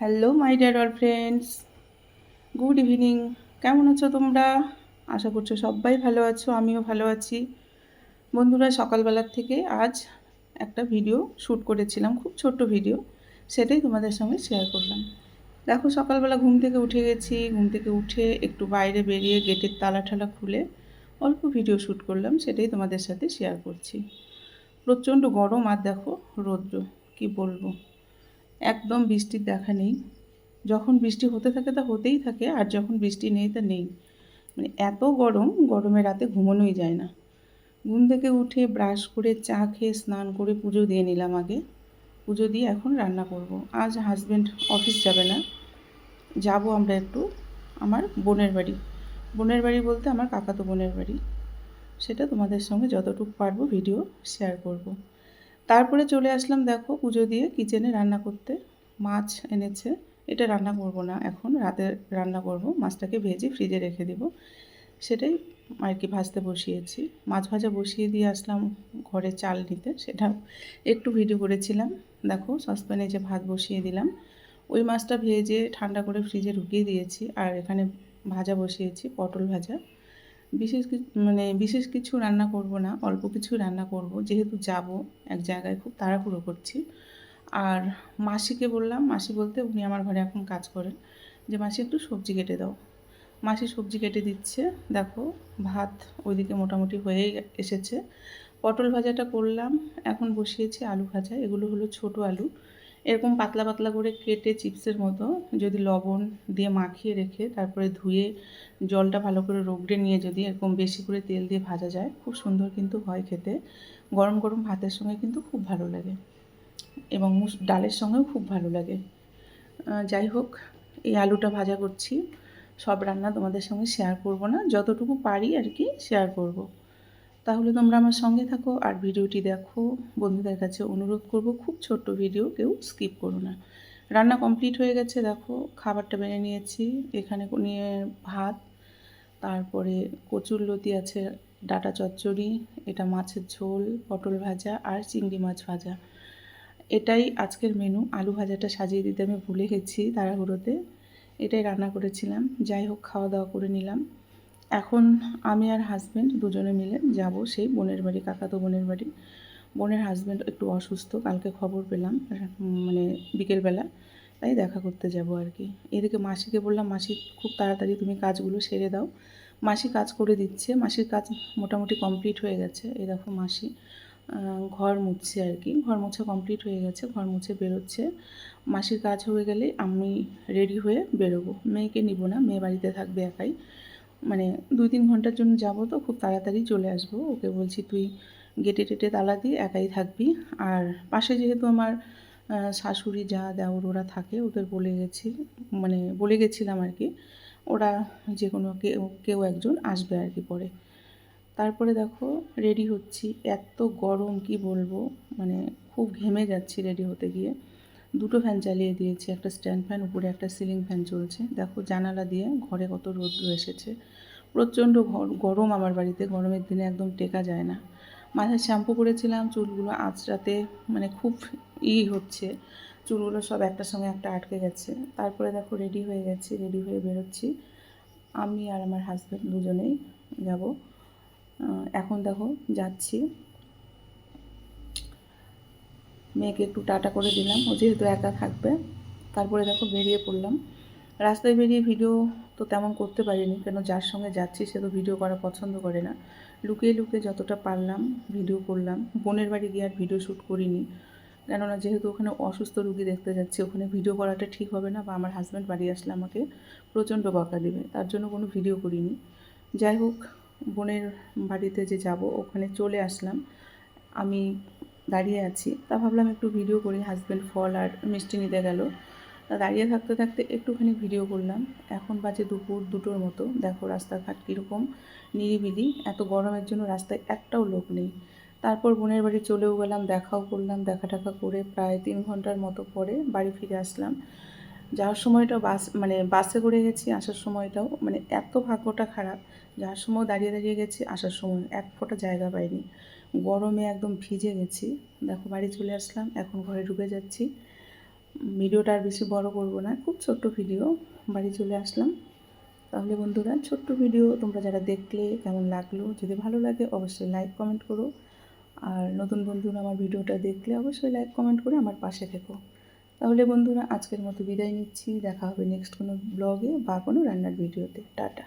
Hello my dear all friends, good evening. কেমন আছো তোমরা? আশা করছো সবাই ভালো আছো, আমিও ভালো আছি। বন্ধুরা, সকালবেলার থেকে আজ একটা ভিডিও শ্যুট করেছিলাম, খুব ছোট্ট ভিডিও, সেটাই তোমাদের সঙ্গে শেয়ার করলাম। দেখো, সকালবেলা ঘুম থেকে উঠে গেছি, ঘুম থেকে উঠে একটু বাইরে বেরিয়ে গেটের তালা ঠালা খুলে অল্প ভিডিও শ্যুট করলাম, সেটাই তোমাদের সাথে শেয়ার করছি। প্রচণ্ড গরম, আর দেখো রৌদ্র, কি বলবো, একদম বৃষ্টির দেখা নেই। যখন বৃষ্টি হতে থাকে তা হতেই থাকে, আর যখন বৃষ্টি নেই তা নেই। মানে এত গরম, গরমে রাতে ঘুমানোই যায় না। ঘুম থেকে উঠে ব্রাশ করে চা খেয়ে স্নান করে পুজো দিয়ে নিলাম আগে। পুজো দিয়ে এখন রান্না করব। আজ হাজব্যান্ড অফিস যাবে না, যাব আমরা একটু আমার বোনের বাড়ি। বোনের বাড়ি বলতে আমার কাকাতো বোনের বাড়ি। সেটা তোমাদের সঙ্গে যতটুকু পারবো ভিডিও শেয়ার করব। তারপরে চলে আসলাম, দেখো, পুজো দিয়ে কিচেনে রান্না করতে। মাছ এনেছে, এটা রান্না করব না, এখন রাতে রান্না করব। মাছটাকে ভেজে ফ্রিজে রেখে দেব, সেটাই আর কি ভাজতে বসিয়েছি। মাছ ভাজা বসিয়ে দিয়ে আসলাম ঘরে চাল নিতে, সেটা একটু ভিডিও করেছিলাম। দেখো, সসপ্যানে যে ভাত বসিয়ে দিলাম, ওই মাছটা ভেজে ঠান্ডা করে ফ্রিজে ঢুকিয়ে দিয়েছি। আর এখানে ভাজা বসিয়েছি, পটল ভাজা। বিশেষ কিছু রান্না করব না, অল্প কিছু রান্না করব, যেহেতু যাব এক জায়গায়, খুব তাড়াহুড়ো করছি। আর মাসিকে বললাম, মাসি বলতে উনি আমার ঘরে এখন কাজ করেন, যে মাসি একটু সবজি কেটে দাও। মাসি সবজি কেটে দিচ্ছে। দেখো, ভাত ওইদিকে মোটামুটি হয়ে এসেছে। পটল ভাজাটা করলাম, এখন বসিয়েছি আলু ভাজা। এগুলো হলো ছোট আলু, এরকম পাতলা পাতলা করে কেটে চিপসের মতো, যদি লবণ দিয়ে মাখিয়ে রেখে তারপরে ধুয়ে জলটা ভালো করে রগড়ে নিয়ে যদি এরকম বেশি করে তেল দিয়ে ভাজা যায়, খুব সুন্দর কিন্তু হয় খেতে। গরম গরম ভাতের সঙ্গে কিন্তু খুব ভালো লাগে, এবং ডালের সঙ্গেও খুব ভালো লাগে। যাই হোক, এই আলুটা ভাজা করছি। সব রান্না তোমাদের সঙ্গে শেয়ার করব না, যতটুকু পারি আর কি শেয়ার করব। তাহলে তোমরা আমার সঙ্গে থাকো আর ভিডিওটি দেখো। বন্ধুদের কাছে অনুরোধ করব, খুব ছোট্ট ভিডিও, কেউ স্কিপ করো না। রান্না কমপ্লিট হয়ে গেছে, দেখো খাবারটা বেড়ে নিয়েছি। এখানে নিয়ে ভাত, তারপরে কচুরলতি আছে, ডাঁটা চচ্চড়ি, এটা মাছের ঝোল, পটল ভাজা আর চিংড়ি মাছ ভাজা। এটাই আজকের মেনু। আলু ভাজাটা সাজিয়ে দিতে আমি ভুলে গেছি তাড়াহুড়োতে, এটাই রান্না করেছিলাম। যাই হোক, খাওয়া দাওয়া করে নিলাম। এখন আমি আর হাজব্যান্ড দুজনে মিলে যাব সেই বোনের বাড়ি, কাকাতো বোনের বাড়ি। বোনের হাজব্যান্ড একটু অসুস্থ, কালকে খবর পেলাম মানে বিকেলবেলা, তাই দেখা করতে যাব আর কি। এদিকে মাসিকে বললাম, মাসি খুব তাড়াতাড়ি তুমি কাজগুলো সেরে দাও। মাসি কাজ করে দিচ্ছে, মাসির কাজ মোটামুটি কমপ্লিট হয়ে গেছে। এই দেখো মাসি ঘর মুছছে আর কি, ঘর মোছা কমপ্লিট হয়ে গেছে, ঘর মুছে বেরোচ্ছে। মাসির কাজ হয়ে গেলে আমি রেডি হয়ে বেরোবো। মেয়েকে নিব না, মেয়ে বাড়িতে থাকবে একাই। মানে 2-3 ঘন্টার জন্য যাব, তো খুব তাড়াতাড়ি চলে আসবো। ওকে বলছি তুই গেটে টেটে তালা দিয়ে একাই থাকবি। আর পাশে যেহেতু আমার শাশুড়ি, যা দেওর ওরা থাকে, ওদের বলে গেছি, মানে বলে গেছিলাম আর কি, ওরা যে কোনো কেউ কেউ একজন আসবে আর কি পরে। তারপরে দেখো রেডি হচ্ছি, এত গরম কি বলবো, মানে খুব ঘেমে যাচ্ছি রেডি হতে গিয়ে। দুটো ফ্যান চালিয়ে দিয়েছি, একটা স্ট্যান্ড ফ্যান, উপরে একটা সিলিং ফ্যান চলছে। দেখো জানালা দিয়ে ঘরে কত রৌদ্র এসেছে। প্রচণ্ড গরম আমার বাড়িতে, গরমের দিনে একদম টেকা যায় না। মাথায় শ্যাম্পু করেছিলাম, চুলগুলো আঁচড়াতে মানে খুব হচ্ছে, চুলগুলো সব একটার সঙ্গে একটা আটকে গেছে। তারপরে দেখো রেডি হয়ে গেছি, রেডি হয়ে বেরোচ্ছি। আমি আর আমার হাজব্যান্ড দুজনেই যাব। এখন দেখো যাচ্ছি, মেয়েকে একটু টাটা করে দিলাম, ও যেহেতু একা থাকবে। তারপরে দেখো বেরিয়ে পড়লাম। রাস্তায় বেরিয়ে ভিডিও তো তেমন করতে পারিনি, কেন যার সঙ্গে যাচ্ছি সে তো ভিডিও করা পছন্দ করে না। লুকিয়ে লুকিয়ে যতটা পারলাম ভিডিও করলাম। বোনের বাড়ি গিয়ে আর ভিডিও শ্যুট করিনি, কেননা যেহেতু ওখানে অসুস্থ রুগী দেখতে যাচ্ছি, ওখানে ভিডিও করাটা ঠিক হবে না, বা আমার হাজব্যান্ড বাড়ি আসলে আমাকে প্রচণ্ড বকা দেবে, তার জন্য কোনো ভিডিও করিনি। যাই হোক, বোনের বাড়িতে যে যাব ওখানে চলে আসলাম। আমি দাঁড়িয়ে আছি, তা ভাবলাম একটু ভিডিও করি। হাজব্যান্ড ফল আর মিষ্টি নিতে গেল, তা দাঁড়িয়ে থাকতে থাকতে একটুখানি ভিডিও করলাম। এখন বাজে দুপুর 2টোর মতো। দেখো রাস্তাঘাট কীরকম নিরিবিলি, এত গরমের জন্য রাস্তায় একটাও লোক নেই। তারপর বোনের বাড়ি চলেও গেলাম, দেখাও করলাম। দেখা টাকা করে প্রায় 3 ঘন্টার মতো পরে বাড়ি ফিরে আসলাম। যাওয়ার সময়টাও বাসে করে গেছি, আসার সময়টাও মানে এত ভাগ্যটা খারাপ, যাওয়ার সময় দাঁড়িয়ে দাঁড়িয়ে গেছি, আসার সময় এক ফোঁটা জায়গা পাইনি, গরমে একদম ভিজে গেছি। দেখো বাড়ি চলে আসলাম, এখন ঘরে ঢুকে যাচ্ছি। ভিডিওটা আর বেশি বড় করব না, খুব ছোট্ট ভিডিও। বাড়ি চলে আসলাম। তাহলে বন্ধুরা, ছোট্ট ভিডিও তোমরা যারা দেখলে কেমন লাগলো, যদি ভালো লাগে অবশ্যই লাইক কমেন্ট করো। আর নতুন বন্ধুরা আমার ভিডিওটা দেখলে অবশ্যই লাইক কমেন্ট করে আমার পাশে থেকো। তাহলে বন্ধুরা, আজকের মতো বিদায় নিচ্ছি। দেখা হবে নেক্সট কোনো ব্লগে বা কোনো রান্নার ভিডিওতে। টাটা।